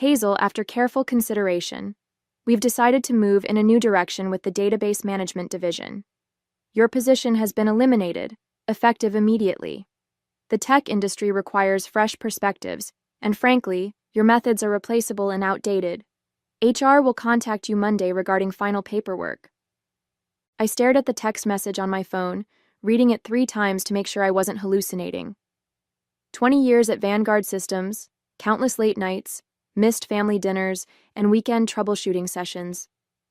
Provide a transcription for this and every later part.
Hazel, after careful consideration, we've decided to move in a new direction with the database management division. Your position has been eliminated, effective immediately. The tech industry requires fresh perspectives, and frankly, your methods are replaceable and outdated. HR will contact you Monday regarding final paperwork. I stared at the text message on my phone, reading it 3 times to make sure I wasn't hallucinating. 20 years at Vanguard Systems, countless late nights, missed family dinners, and weekend troubleshooting sessions,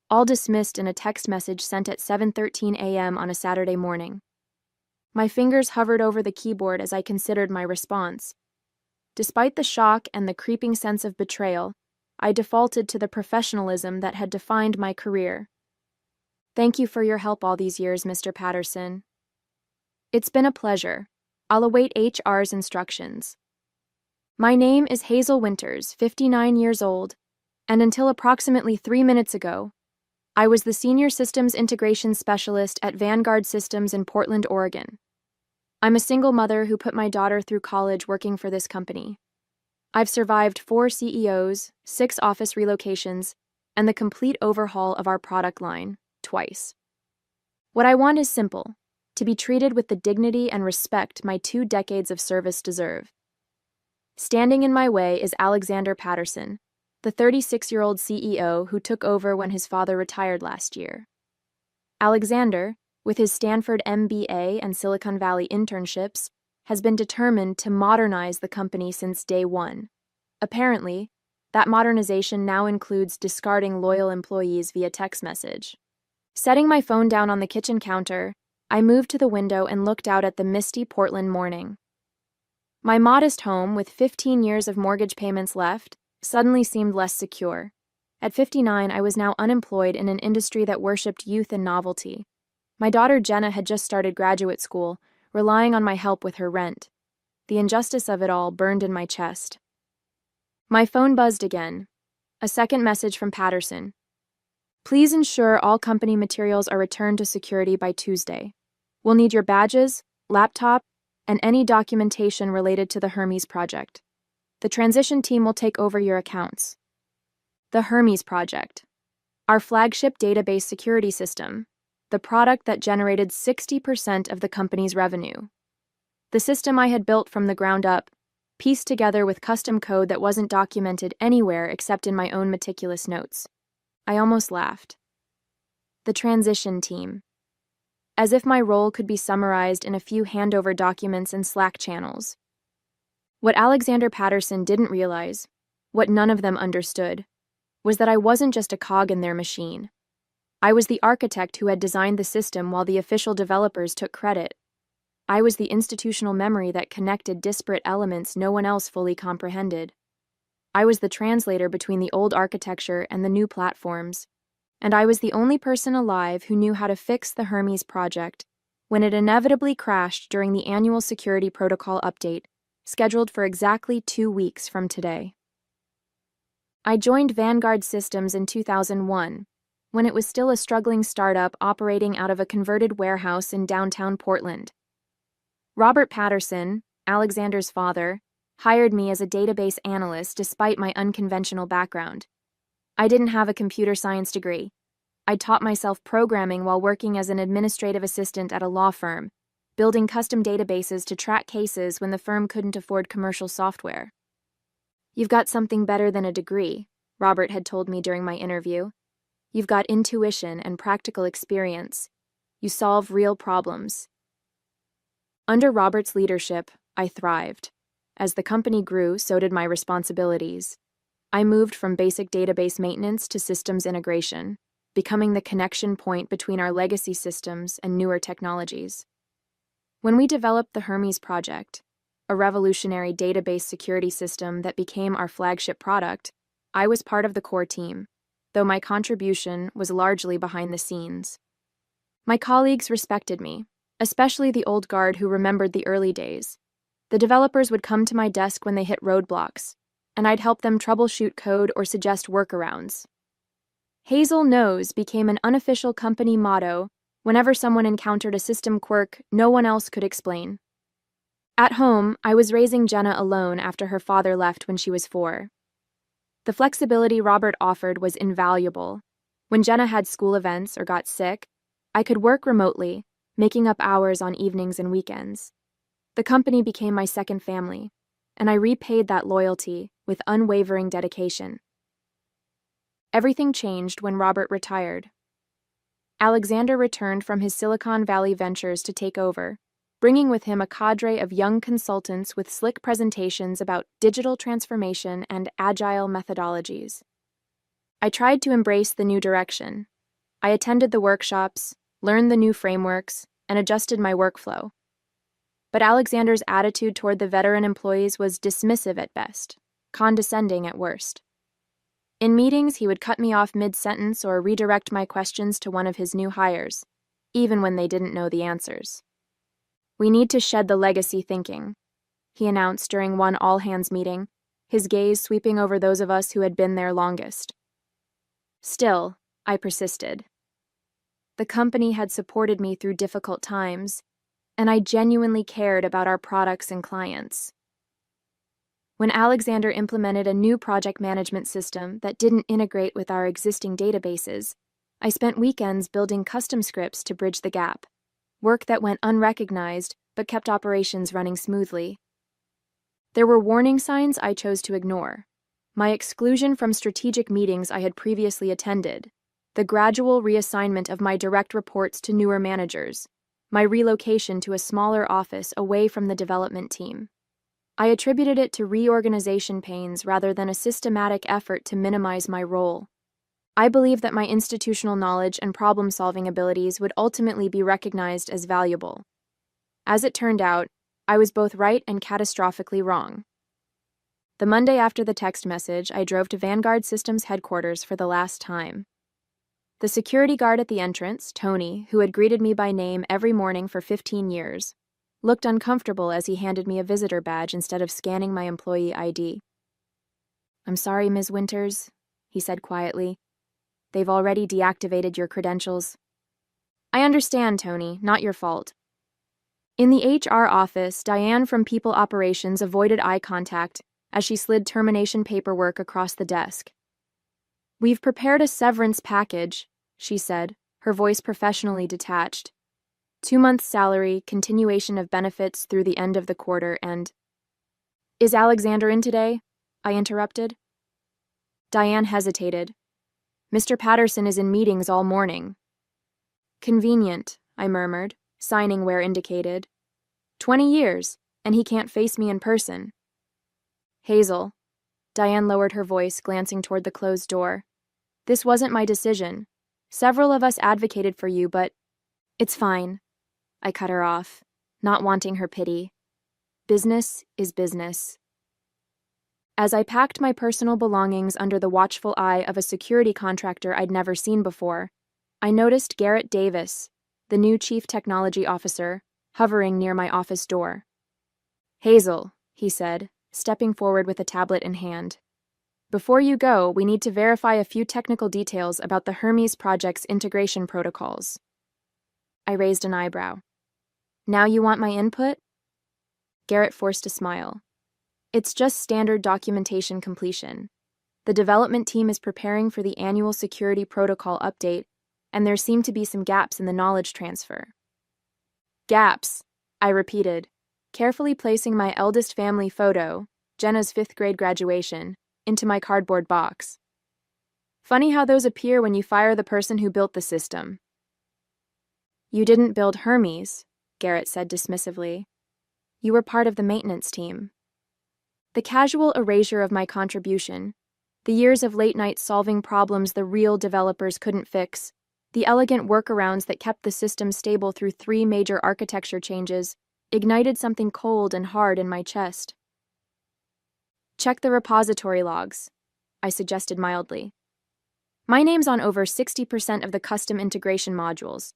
all dismissed in a text message sent at 7:13 a.m. on a Saturday morning. My fingers hovered over the keyboard as I considered my response. Despite the shock and the creeping sense of betrayal, I defaulted to the professionalism that had defined my career. Thank you for your help all these years, Mr. Patterson. It's been a pleasure. I'll await HR's instructions. My name is Hazel Winters, 59 years old, and until approximately 3 minutes ago, I was the Senior Systems Integration Specialist at Vanguard Systems in Portland, Oregon. I'm a single mother who put my daughter through college working for this company. I've survived 4 CEOs, 6 office relocations, and the complete overhaul of our product line, twice. What I want is simple: to be treated with the dignity and respect my 2 decades of service deserve. Standing in my way is Alexander Patterson, the 36-year-old CEO who took over when his father retired last year. Alexander, with his Stanford MBA and Silicon Valley internships, has been determined to modernize the company since day one. Apparently, that modernization now includes discarding loyal employees via text message. Setting my phone down on the kitchen counter, I moved to the window and looked out at the misty Portland morning. My modest home, with 15 years of mortgage payments left, suddenly seemed less secure. At 59, I was now unemployed in an industry that worshipped youth and novelty. My daughter Jenna had just started graduate school, relying on my help with her rent. The injustice of it all burned in my chest. My phone buzzed again. A second message from Patterson. Please ensure all company materials are returned to security by Tuesday. We'll need your badges, laptop, and any documentation related to the Hermes project. The transition team will take over your accounts. The Hermes project. Our flagship database security system. The product that generated 60% of the company's revenue. The system I had built from the ground up, pieced together with custom code that wasn't documented anywhere except in my own meticulous notes. I almost laughed. The transition team. As if my role could be summarized in a few handover documents and Slack channels. What Alexander Patterson didn't realize, what none of them understood, was that I wasn't just a cog in their machine. I was the architect who had designed the system while the official developers took credit. I was the institutional memory that connected disparate elements no one else fully comprehended. I was the translator between the old architecture and the new platforms, and I was the only person alive who knew how to fix the Hermes project when it inevitably crashed during the annual security protocol update, scheduled for exactly 2 weeks from today. I joined Vanguard Systems in 2001, when it was still a struggling startup operating out of a converted warehouse in downtown Portland. Robert Patterson, Alexander's father, hired me as a database analyst despite my unconventional background. I didn't have a computer science degree. I taught myself programming while working as an administrative assistant at a law firm, building custom databases to track cases when the firm couldn't afford commercial software. You've got something better than a degree, Robert had told me during my interview. You've got intuition and practical experience. You solve real problems. Under Robert's leadership, I thrived. As the company grew, so did my responsibilities. I moved from basic database maintenance to systems integration, becoming the connection point between our legacy systems and newer technologies. When we developed the Hermes project, a revolutionary database security system that became our flagship product, I was part of the core team, though my contribution was largely behind the scenes. My colleagues respected me, especially the old guard who remembered the early days. The developers would come to my desk when they hit roadblocks, and I'd help them troubleshoot code or suggest workarounds. Hazel Knows became an unofficial company motto whenever someone encountered a system quirk no one else could explain. At home, I was raising Jenna alone after her father left when she was 4. The flexibility Robert offered was invaluable. When Jenna had school events or got sick, I could work remotely, making up hours on evenings and weekends. The company became my second family, and I repaid that loyalty with unwavering dedication. Everything changed when Robert retired. Alexander returned from his Silicon Valley ventures to take over, bringing with him a cadre of young consultants with slick presentations about digital transformation and agile methodologies. I tried to embrace the new direction. I attended the workshops, learned the new frameworks, and adjusted my workflow. But Alexander's attitude toward the veteran employees was dismissive at best, condescending at worst. In meetings, he would cut me off mid-sentence or redirect my questions to one of his new hires, even when they didn't know the answers. "We need to shed the legacy thinking," he announced during one all-hands meeting, his gaze sweeping over those of us who had been there longest. Still, I persisted. The company had supported me through difficult times, and I genuinely cared about our products and clients. When Alexander implemented a new project management system that didn't integrate with our existing databases, I spent weekends building custom scripts to bridge the gap, work that went unrecognized but kept operations running smoothly. There were warning signs I chose to ignore: my exclusion from strategic meetings I had previously attended, the gradual reassignment of my direct reports to newer managers, my relocation to a smaller office away from the development team. I attributed it to reorganization pains rather than a systematic effort to minimize my role. I believed that my institutional knowledge and problem-solving abilities would ultimately be recognized as valuable. As it turned out, I was both right and catastrophically wrong. The Monday after the text message, I drove to Vanguard Systems headquarters for the last time. The security guard at the entrance, Tony, who had greeted me by name every morning for 15 years, looked uncomfortable as he handed me a visitor badge instead of scanning my employee ID. "I'm sorry, Ms. Winters," he said quietly. "They've already deactivated your credentials." "I understand, Tony, not your fault." In the HR office, Diane from People Operations avoided eye contact as she slid termination paperwork across the desk. "We've prepared a severance package," she said, her voice professionally detached. 2 months' salary, continuation of benefits through the end of the quarter, and... "Is Alexander in today?" I interrupted. Diane hesitated. "Mr. Patterson is in meetings all morning." "Convenient," I murmured, signing where indicated. 20 years, and he can't face me in person. "Hazel," Diane lowered her voice, glancing toward the closed door. "This wasn't my decision. Several of us advocated for you, but..." "It's fine," I cut her off, not wanting her pity. Business is business. As I packed my personal belongings under the watchful eye of a security contractor I'd never seen before, I noticed Garrett Davis, the new chief technology officer, hovering near my office door. "Hazel," he said, stepping forward with a tablet in hand. "Before you go, we need to verify a few technical details about the Hermes project's integration protocols." I raised an eyebrow. "Now you want my input?" Garrett forced a smile. "It's just standard documentation completion. The development team is preparing for the annual security protocol update, and there seem to be some gaps in the knowledge transfer." "Gaps," I repeated, carefully placing my eldest family photo, Jenna's 5th grade graduation, into my cardboard box. "Funny how those appear when you fire the person who built the system." "You didn't build Hermes," Garrett said dismissively. "You were part of the maintenance team." The casual erasure of my contribution, the years of late nights solving problems the real developers couldn't fix, the elegant workarounds that kept the system stable through 3 major architecture changes, ignited something cold and hard in my chest. "Check the repository logs," I suggested mildly. "My name's on over 60% of the custom integration modules,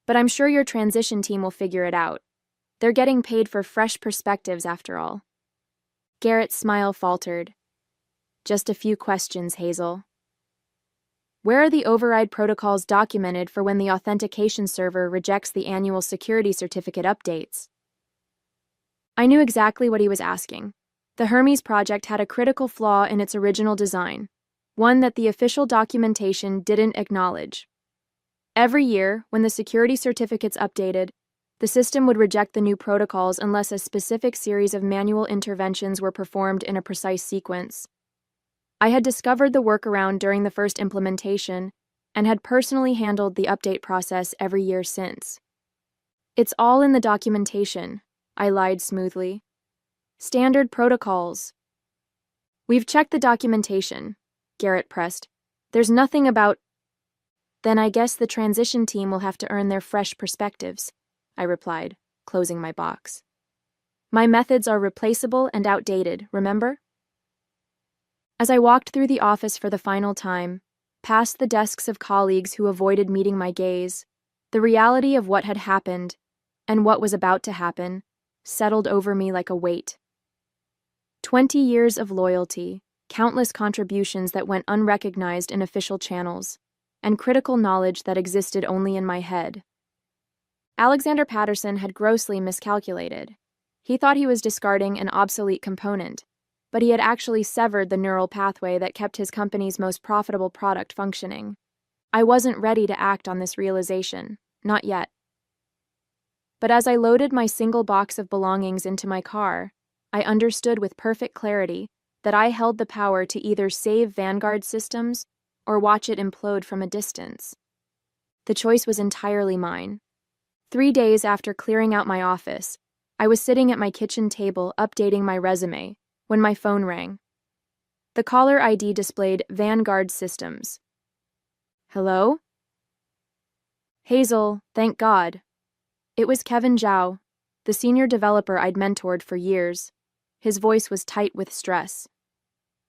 but I'm sure your transition team will figure it out. They're getting paid for fresh perspectives, after all." Garrett's smile faltered. "Just a few questions, Hazel. Where are the override protocols documented for when the authentication server rejects the annual security certificate updates?" I knew exactly what he was asking. The Hermes project had a critical flaw in its original design, one that the official documentation didn't acknowledge. Every year, when the security certificates updated, the system would reject the new protocols unless a specific series of manual interventions were performed in a precise sequence. I had discovered the workaround during the first implementation and had personally handled the update process every year since. "It's all in the documentation," I lied smoothly. "Standard protocols." "We've checked the documentation," Garrett pressed. "There's nothing about—" "Then I guess the transition team will have to earn their fresh perspectives," I replied, closing my box. "My methods are replaceable and outdated, remember?" As I walked through the office for the final time, past the desks of colleagues who avoided meeting my gaze, the reality of what had happened, and what was about to happen, settled over me like a weight. 20 years of loyalty, countless contributions that went unrecognized in official channels, and critical knowledge that existed only in my head. Alexander Patterson had grossly miscalculated. He thought he was discarding an obsolete component, but he had actually severed the neural pathway that kept his company's most profitable product functioning. I wasn't ready to act on this realization, not yet. But as I loaded my single box of belongings into my car, I understood with perfect clarity that I held the power to either save Vanguard systems or watch it implode from a distance. The choice was entirely mine. 3 days after clearing out my office, I was sitting at my kitchen table updating my resume when my phone rang. The caller ID displayed Vanguard Systems. "Hello?" "Hazel, thank God." It was Kevin Zhao, the senior developer I'd mentored for years. His voice was tight with stress.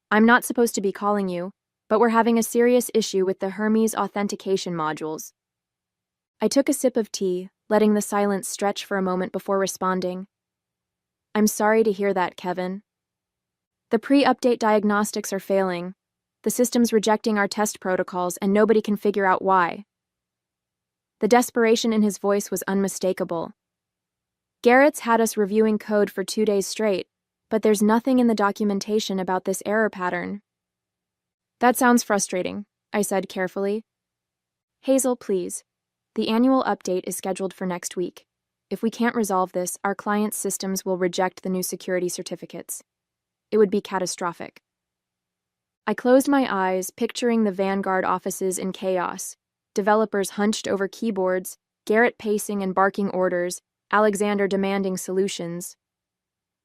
"I'm not supposed to be calling you, but we're having a serious issue with the Hermes authentication modules." I took a sip of tea, letting the silence stretch for a moment before responding. "I'm sorry to hear that, Kevin. The pre-update diagnostics are failing. The system's rejecting our test protocols, and nobody can figure out why." The desperation in his voice was unmistakable. "Garrett's had us reviewing code for 2 days straight, but there's nothing in the documentation about this error pattern." "That sounds frustrating," I said carefully. "Hazel, please. The annual update is scheduled for next week. If we can't resolve this, our client's systems will reject the new security certificates. It would be catastrophic." I closed my eyes, picturing the Vanguard offices in chaos, developers hunched over keyboards, Garrett pacing and barking orders, Alexander demanding solutions.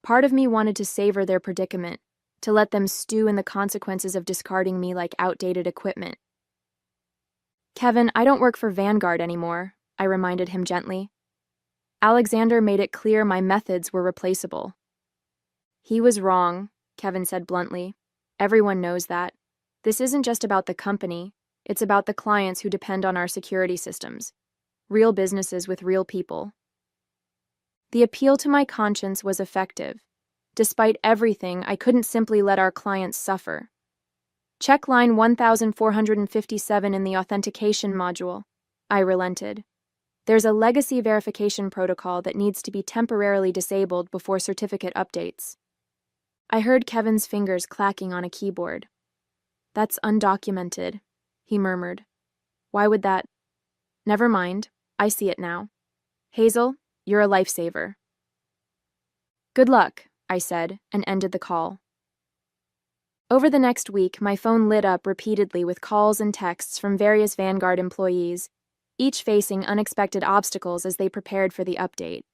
Part of me wanted to savor their predicament, to let them stew in the consequences of discarding me like outdated equipment. "Kevin, I don't work for Vanguard anymore," I reminded him gently. Alexander made it clear my methods were replaceable. "He was wrong," Kevin said bluntly. "Everyone knows that. This isn't just about the company, it's about the clients who depend on our security systems. Real businesses with real people." The appeal to my conscience was effective. Despite everything, I couldn't simply let our clients suffer. "Check line 1457 in the authentication module," I relented. "There's a legacy verification protocol that needs to be temporarily disabled before certificate updates." I heard Kevin's fingers clacking on a keyboard. "That's undocumented," he murmured. "Why would that—" "Never mind, I see it now. Hazel, you're a lifesaver." "Good luck," I said, and ended the call. Over the next week, my phone lit up repeatedly with calls and texts from various Vanguard employees, each facing unexpected obstacles as they prepared for the update.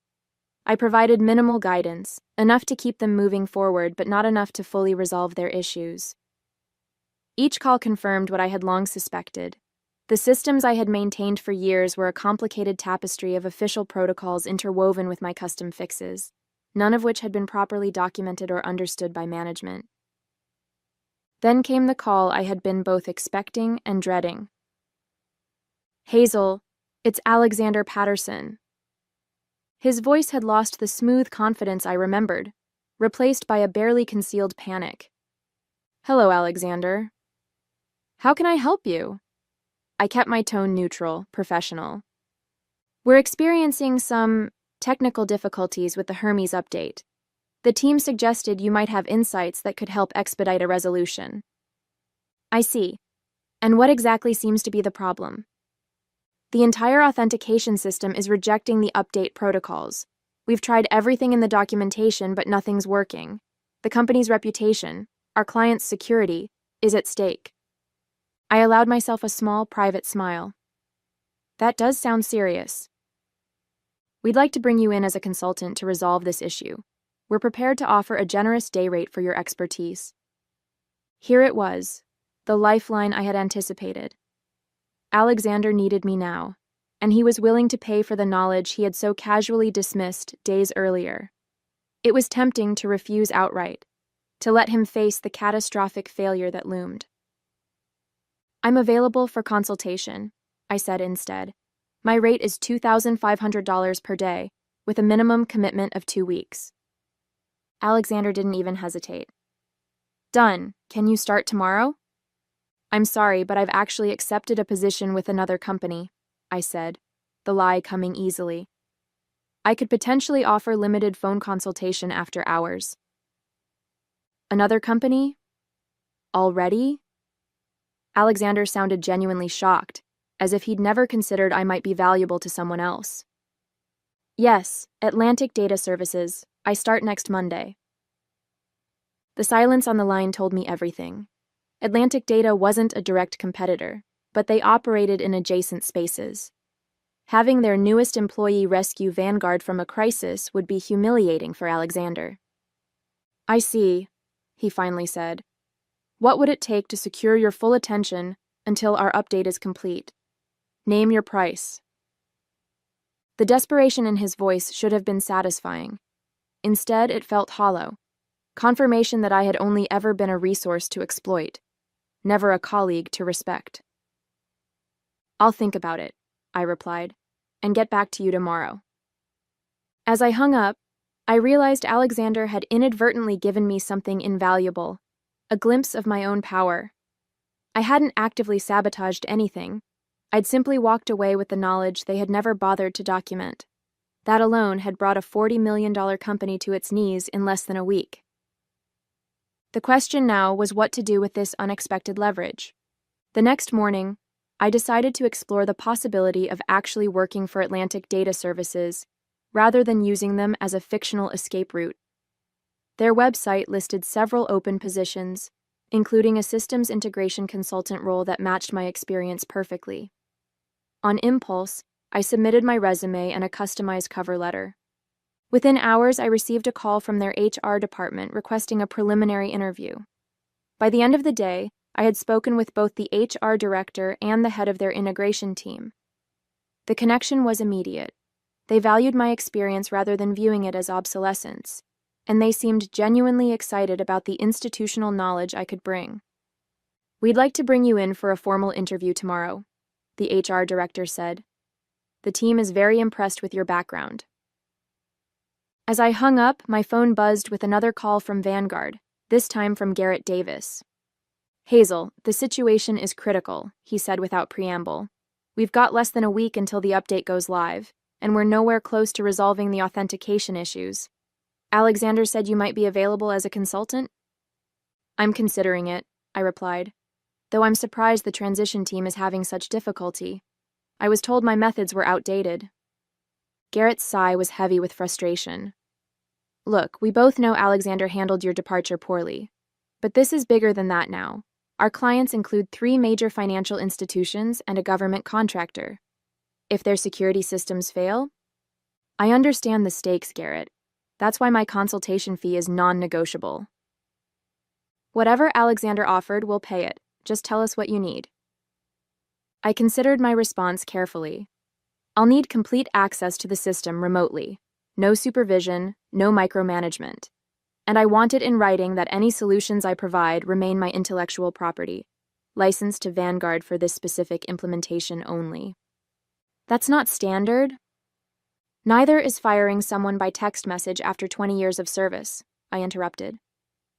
I provided minimal guidance, enough to keep them moving forward but not enough to fully resolve their issues. Each call confirmed what I had long suspected. The systems I had maintained for years were a complicated tapestry of official protocols interwoven with my custom fixes, none of which had been properly documented or understood by management. Then came the call I had been both expecting and dreading. "Hazel, it's Alexander Patterson." His voice had lost the smooth confidence I remembered, replaced by a barely concealed panic. "Hello, Alexander. How can I help you?" I kept my tone neutral, professional. "We're experiencing some technical difficulties with the Hermes update. The team suggested you might have insights that could help expedite a resolution." I see. And what exactly seems to be the problem? The entire authentication system is rejecting the update protocols. We've tried everything in the documentation, but nothing's working. The company's reputation, our client's security, is at stake. I allowed myself a small, private smile. That does sound serious. We'd like to bring you in as a consultant to resolve this issue. We're prepared to offer a generous day rate for your expertise. Here it was, the lifeline I had anticipated. Alexander needed me now, and he was willing to pay for the knowledge he had so casually dismissed days earlier. It was tempting to refuse outright, to let him face the catastrophic failure that loomed. I'm available for consultation, I said instead. My rate is $2,500 per day, with a minimum commitment of 2 weeks. Alexander didn't even hesitate. Done. Can you start tomorrow? I'm sorry, but I've actually accepted a position with another company, I said, the lie coming easily. I could potentially offer limited phone consultation after hours. Another company? Already? Alexander sounded genuinely shocked, as if he'd never considered I might be valuable to someone else. Yes, Atlantic Data Services. I start next Monday. The silence on the line told me everything. Atlantic Data wasn't a direct competitor, but they operated in adjacent spaces. Having their newest employee rescue Vanguard from a crisis would be humiliating for Alexander. I see, he finally said. What would it take to secure your full attention until our update is complete? Name your price. The desperation in his voice should have been satisfying. Instead, it felt hollow. Confirmation that I had only ever been a resource to exploit, never a colleague to respect. I'll think about it, I replied, and get back to you tomorrow. As I hung up, I realized Alexander had inadvertently given me something invaluable, a glimpse of my own power. I hadn't actively sabotaged anything. I'd simply walked away with the knowledge they had never bothered to document. That alone had brought a $40 million company to its knees in less than a week. The question now was what to do with this unexpected leverage. The next morning, I decided to explore the possibility of actually working for Atlantic Data Services rather than using them as a fictional escape route. Their website listed several open positions, including a systems integration consultant role that matched my experience perfectly. On impulse, I submitted my resume and a customized cover letter. Within hours, I received a call from their HR department requesting a preliminary interview. By the end of the day, I had spoken with both the HR director and the head of their integration team. The connection was immediate. They valued my experience rather than viewing it as obsolescence, and they seemed genuinely excited about the institutional knowledge I could bring. We'd like to bring you in for a formal interview tomorrow, the HR director said. The team is very impressed with your background. As I hung up, my phone buzzed with another call from Vanguard, this time from Garrett Davis. Hazel, the situation is critical, he said without preamble. We've got less than a week until the update goes live, and we're nowhere close to resolving the authentication issues. Alexander said you might be available as a consultant? I'm considering it, I replied, though I'm surprised the transition team is having such difficulty. I was told my methods were outdated. Garrett's sigh was heavy with frustration. Look, we both know Alexander handled your departure poorly. But this is bigger than that now. Our clients include 3 major financial institutions and a government contractor. If their security systems fail? I understand the stakes, Garrett. That's why my consultation fee is non-negotiable. Whatever Alexander offered, we'll pay it. Just tell us what you need. I considered my response carefully. I'll need complete access to the system remotely. No supervision, no micromanagement. And I want it in writing that any solutions I provide remain my intellectual property, licensed to Vanguard for this specific implementation only. That's not standard. Neither is firing someone by text message after 20 years of service, I interrupted.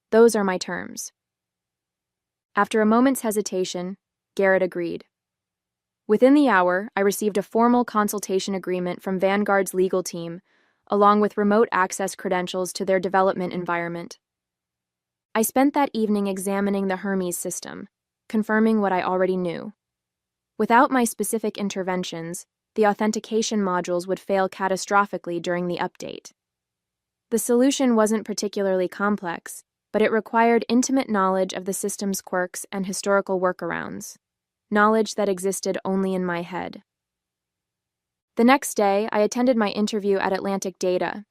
Those are my terms. After a moment's hesitation, Garrett agreed. Within the hour, I received a formal consultation agreement from Vanguard's legal team, along with remote access credentials to their development environment. I spent that evening examining the Hermes system, confirming what I already knew. Without my specific interventions, the authentication modules would fail catastrophically during the update. The solution wasn't particularly complex, but it required intimate knowledge of the system's quirks and historical workarounds, knowledge that existed only in my head. The next day, I attended my interview at Atlantic Data.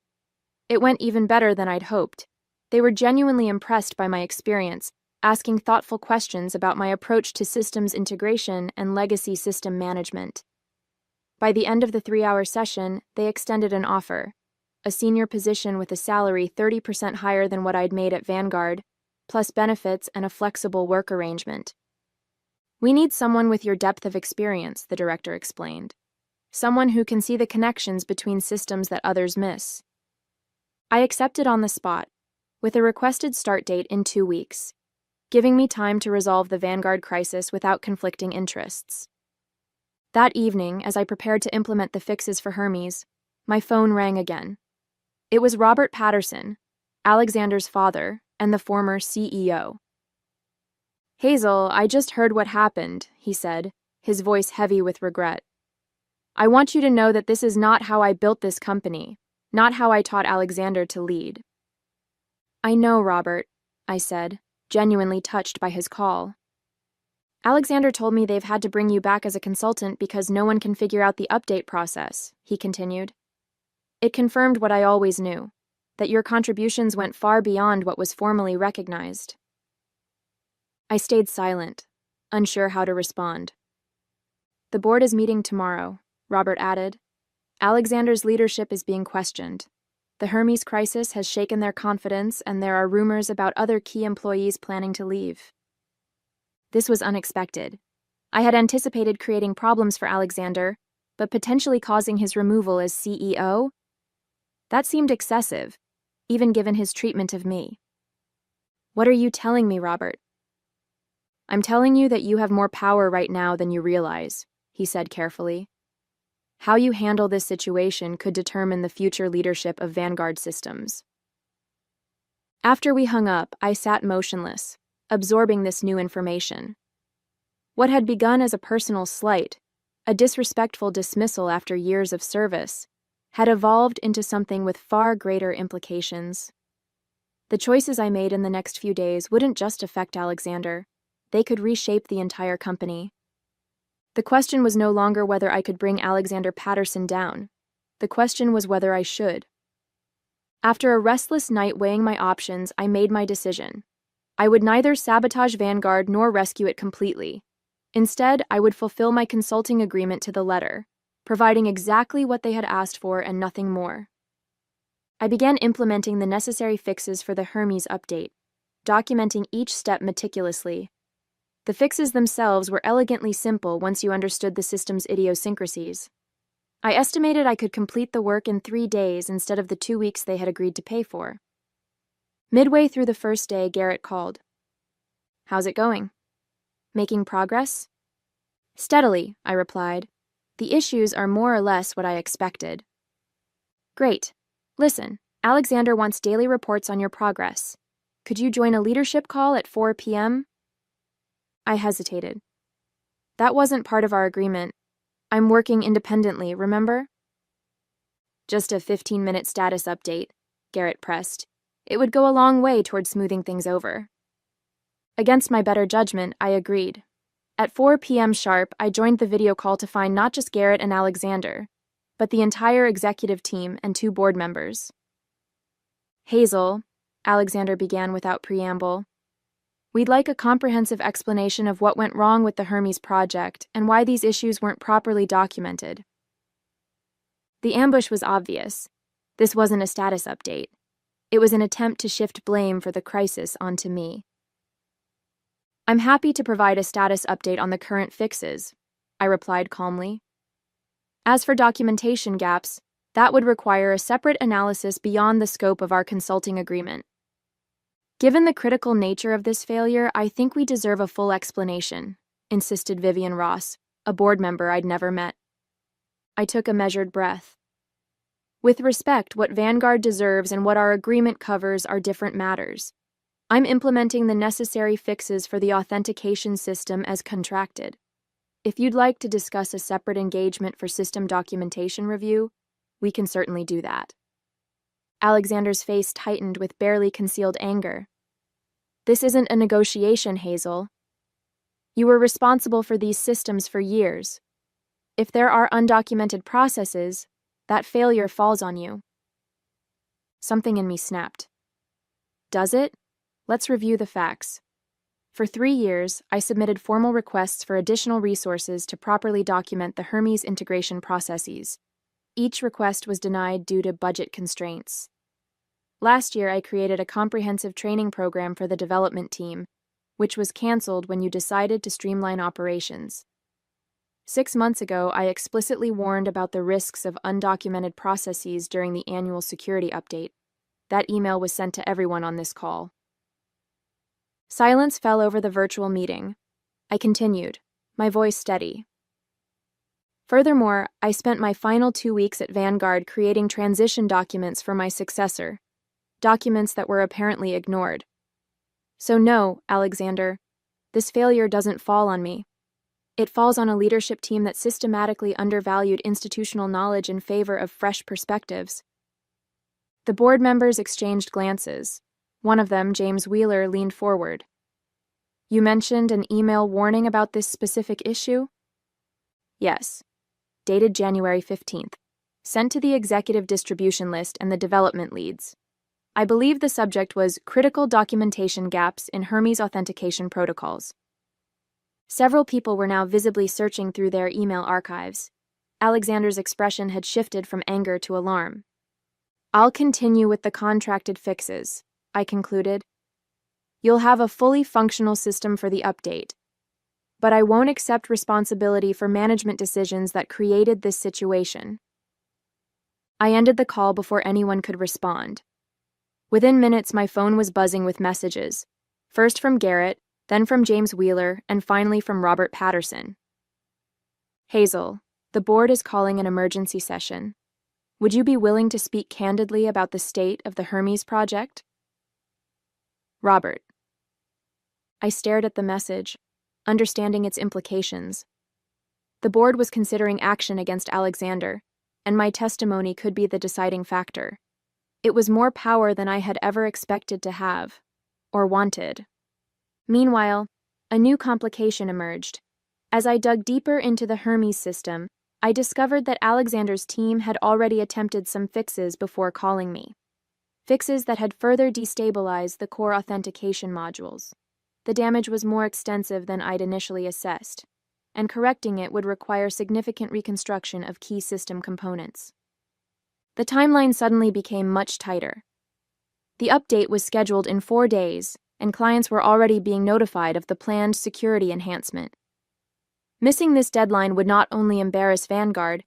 It went even better than I'd hoped. They were genuinely impressed by my experience, asking thoughtful questions about my approach to systems integration and legacy system management. By the end of the 3-hour session, they extended an offer, a senior position with a salary 30% higher than what I'd made at Vanguard, plus benefits and a flexible work arrangement. "We need someone with your depth of experience," the director explained. "Someone who can see the connections between systems that others miss." I accepted on the spot, with a requested start date in 2 weeks, giving me time to resolve the Vanguard crisis without conflicting interests. That evening, as I prepared to implement the fixes for Hermes, my phone rang again. It was Robert Patterson, Alexander's father and the former CEO. "Hazel, I just heard what happened," he said, his voice heavy with regret. "I want you to know that this is not how I built this company, not how I taught Alexander to lead." "I know, Robert," I said, genuinely touched by his call. "Alexander told me they've had to bring you back as a consultant because no one can figure out the update process," he continued. "It confirmed what I always knew, that your contributions went far beyond what was formally recognized." I stayed silent, unsure how to respond. "The board is meeting tomorrow," Robert added. "Alexander's leadership is being questioned. The Hermes crisis has shaken their confidence, and there are rumors about other key employees planning to leave." This was unexpected. I had anticipated creating problems for Alexander, but potentially causing his removal as CEO? That seemed excessive, even given his treatment of me. "What are you telling me, Robert?" "I'm telling you that you have more power right now than you realize," he said carefully. "How you handle this situation could determine the future leadership of Vanguard Systems." After we hung up, I sat motionless, absorbing this new information. What had begun as a personal slight, a disrespectful dismissal after years of service, had evolved into something with far greater implications. The choices I made in the next few days wouldn't just affect Alexander. They could reshape the entire company. The question was no longer whether I could bring Alexander Patterson down. The question was whether I should. After a restless night weighing my options, I made my decision. I would neither sabotage Vanguard nor rescue it completely. Instead, I would fulfill my consulting agreement to the letter, providing exactly what they had asked for and nothing more. I began implementing the necessary fixes for the Hermes update, documenting each step meticulously. The fixes themselves were elegantly simple once you understood the system's idiosyncrasies. I estimated I could complete the work in 3 days instead of the 2 weeks they had agreed to pay for. Midway through the first day, Garrett called. "How's it going?" "Making progress?" "Steadily," I replied. "The issues are more or less what I expected." "Great. Listen, Alexander wants daily reports on your progress. Could you join a leadership call at 4 p.m.? I hesitated. "That wasn't part of our agreement. I'm working independently, remember?" "Just a 15-minute status update," Garrett pressed. "It would go a long way toward smoothing things over." Against my better judgment, I agreed. At 4 p.m. sharp, I joined the video call to find not just Garrett and Alexander, but the entire executive team and 2 board members. "Hazel," Alexander began without preamble, "we'd like a comprehensive explanation of what went wrong with the Hermes project and why these issues weren't properly documented." The ambush was obvious. This wasn't a status update. It was an attempt to shift blame for the crisis onto me. "I'm happy to provide a status update on the current fixes," I replied calmly. "As for documentation gaps, that would require a separate analysis beyond the scope of our consulting agreement. Given the critical nature of this failure, I think we deserve a full explanation," insisted Vivian Ross, a board member I'd never met. I took a measured breath. With respect, what Vanguard deserves and what our agreement covers are different matters. I'm implementing the necessary fixes for the authentication system as contracted. If you'd like to discuss a separate engagement for system documentation review, we can certainly do that. Alexander's face tightened with barely concealed anger. This isn't a negotiation, Hazel. You were responsible for these systems for years. If there are undocumented processes, that failure falls on you. Something in me snapped. Does it? Let's review the facts. For 3 years, I submitted formal requests for additional resources to properly document the Hermes integration processes. Each request was denied due to budget constraints. Last year, I created a comprehensive training program for the development team, which was canceled when you decided to streamline operations. 6 months ago, I explicitly warned about the risks of undocumented processes during the annual security update. That email was sent to everyone on this call. Silence fell over the virtual meeting. I continued, my voice steady. Furthermore, I spent my final 2 weeks at Vanguard creating transition documents for my successor, documents that were apparently ignored. So no, Alexander, this failure doesn't fall on me. It falls on a leadership team that systematically undervalued institutional knowledge in favor of fresh perspectives. The board members exchanged glances. One of them, James Wheeler, leaned forward. You mentioned an email warning about this specific issue? Yes. Dated January 15th. Sent to the executive distribution list and the development leads. I believe the subject was critical documentation gaps in Hermes authentication protocols. Several people were now visibly searching through their email archives. Alexander's expression had shifted from anger to alarm. I'll continue with the contracted fixes, I concluded. You'll have a fully functional system for the update. But I won't accept responsibility for management decisions that created this situation. I ended the call before anyone could respond. Within minutes, my phone was buzzing with messages, first from Garrett, then from James Wheeler, and finally from Robert Patterson. Hazel, the board is calling an emergency session. Would you be willing to speak candidly about the state of the Hermes project? Robert. I stared at the message, understanding its implications. The board was considering action against Alexander, and my testimony could be the deciding factor. It was more power than I had ever expected to have, or wanted. Meanwhile, a new complication emerged. As I dug deeper into the Hermes system, I discovered that Alexander's team had already attempted some fixes before calling me. Fixes that had further destabilized the core authentication modules. The damage was more extensive than I'd initially assessed, and correcting it would require significant reconstruction of key system components. The timeline suddenly became much tighter. The update was scheduled in 4 days, and clients were already being notified of the planned security enhancement. Missing this deadline would not only embarrass Vanguard,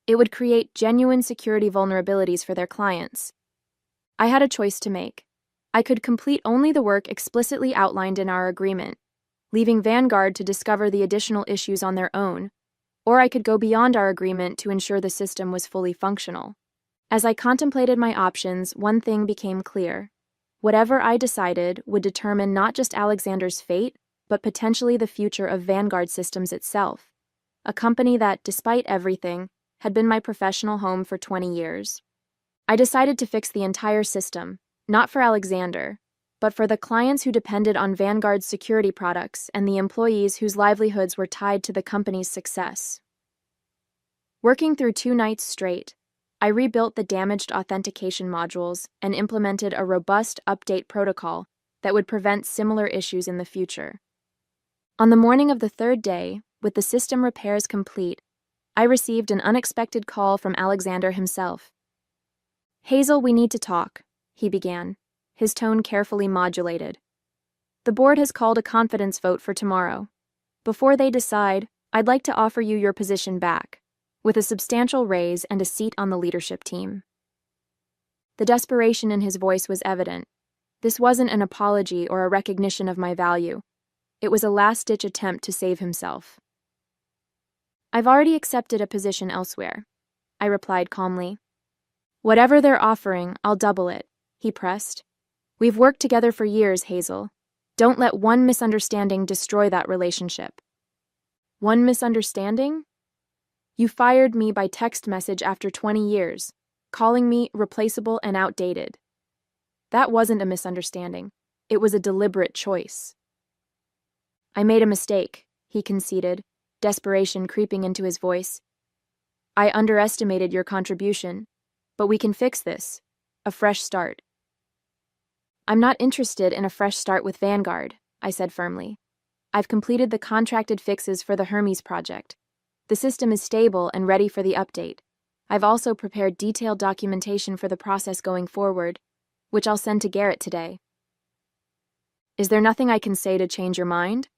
it would create genuine security vulnerabilities for their clients. I had a choice to make. I could complete only the work explicitly outlined in our agreement, leaving Vanguard to discover the additional issues on their own, or I could go beyond our agreement to ensure the system was fully functional. As I contemplated my options, one thing became clear. Whatever I decided would determine not just Alexander's fate, but potentially the future of Vanguard Systems itself, a company that, despite everything, had been my professional home for 20 years. I decided to fix the entire system, not for Alexander, but for the clients who depended on Vanguard's security products and the employees whose livelihoods were tied to the company's success. Working through 2 nights straight, I rebuilt the damaged authentication modules and implemented a robust update protocol that would prevent similar issues in the future. On the morning of the 3rd day, with the system repairs complete, I received an unexpected call from Alexander himself. Hazel, we need to talk, he began, his tone carefully modulated. The board has called a confidence vote for tomorrow. Before they decide, I'd like to offer you your position back, with a substantial raise and a seat on the leadership team. The desperation in his voice was evident. This wasn't an apology or a recognition of my value. It was a last-ditch attempt to save himself. I've already accepted a position elsewhere, I replied calmly. Whatever they're offering, I'll double it, he pressed. We've worked together for years, Hazel. Don't let one misunderstanding destroy that relationship. One misunderstanding? You fired me by text message after 20 years, calling me replaceable and outdated. That wasn't a misunderstanding. It was a deliberate choice. I made a mistake, he conceded, desperation creeping into his voice. I underestimated your contribution, but we can fix this. A fresh start. I'm not interested in a fresh start with Vanguard, I said firmly. I've completed the contracted fixes for the Hermes project. The system is stable and ready for the update. I've also prepared detailed documentation for the process going forward, which I'll send to Garrett today. Is there nothing I can say to change your mind?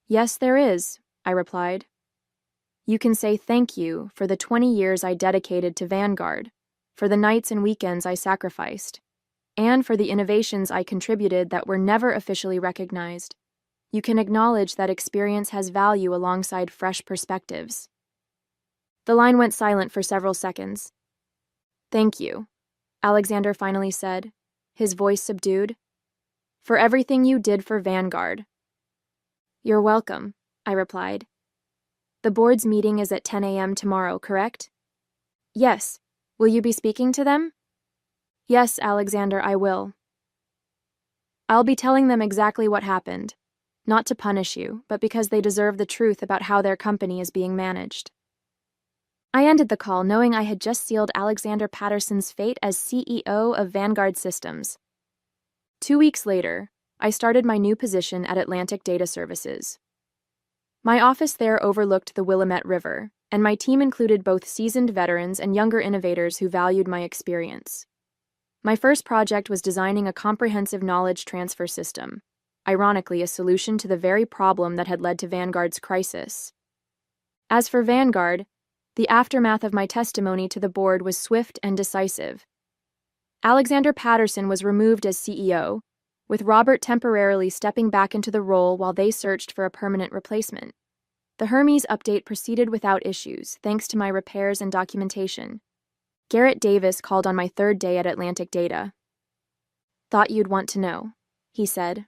Yes, there is, I replied. You can say thank you for the 20 years I dedicated to Vanguard, for the nights and weekends I sacrificed, and for the innovations I contributed that were never officially recognized. You can acknowledge that experience has value alongside fresh perspectives. The line went silent for several seconds. Thank you, Alexander finally said, his voice subdued. For everything you did for Vanguard. You're welcome, I replied. The board's meeting is at 10 a.m. tomorrow, correct? Yes. Will you be speaking to them? Yes, Alexander, I will. I'll be telling them exactly what happened. Not to punish you, but because they deserve the truth about how their company is being managed. I ended the call knowing I had just sealed Alexander Patterson's fate as CEO of Vanguard Systems. 2 weeks later, I started my new position at Atlantic Data Services. My office there overlooked the Willamette River, and my team included both seasoned veterans and younger innovators who valued my experience. My first project was designing a comprehensive knowledge transfer system, ironically a solution to the very problem that had led to Vanguard's crisis. As for Vanguard, the aftermath of my testimony to the board was swift and decisive. Alexander Patterson was removed as CEO, with Robert temporarily stepping back into the role while they searched for a permanent replacement. The Hermes update proceeded without issues, thanks to my repairs and documentation. Garrett Davis called on my third day at Atlantic Data. Thought you'd want to know, he said.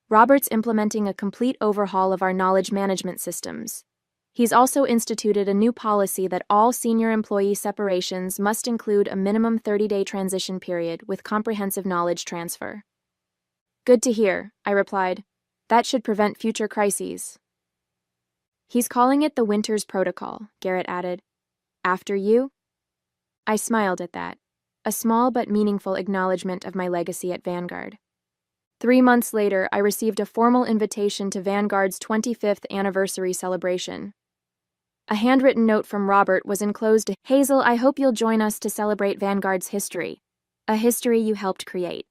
Robert's implementing a complete overhaul of our knowledge management systems. He's also instituted a new policy that all senior employee separations must include a minimum 30-day transition period with comprehensive knowledge transfer. Good to hear, I replied. That should prevent future crises. He's calling it the Winters Protocol, Garrett added. After you? I smiled at that, a small but meaningful acknowledgement of my legacy at Vanguard. 3 months later, I received a formal invitation to Vanguard's 25th anniversary celebration. A handwritten note from Robert was enclosed. Hazel, I hope you'll join us to celebrate Vanguard's history, a history you helped create.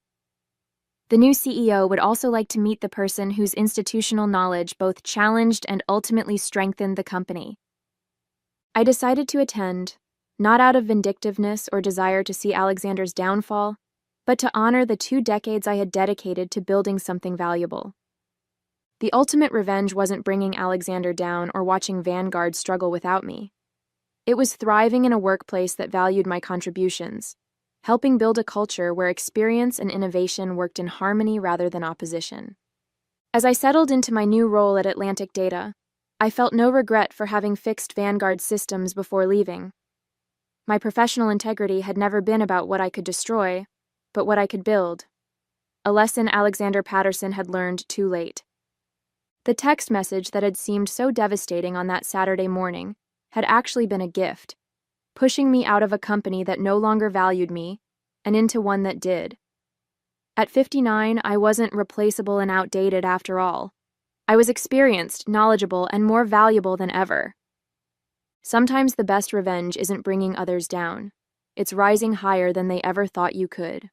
The new CEO would also like to meet the person whose institutional knowledge both challenged and ultimately strengthened the company. I decided to attend, not out of vindictiveness or desire to see Alexander's downfall, but to honor the 2 decades I had dedicated to building something valuable. The ultimate revenge wasn't bringing Alexander down or watching Vanguard struggle without me. It was thriving in a workplace that valued my contributions, helping build a culture where experience and innovation worked in harmony rather than opposition. As I settled into my new role at Atlantic Data, I felt no regret for having fixed Vanguard systems before leaving. My professional integrity had never been about what I could destroy, but what I could build. A lesson Alexander Patterson had learned too late. The text message that had seemed so devastating on that Saturday morning had actually been a gift, pushing me out of a company that no longer valued me and into one that did. At 59, I wasn't replaceable and outdated after all. I was experienced, knowledgeable, and more valuable than ever. Sometimes the best revenge isn't bringing others down. It's rising higher than they ever thought you could.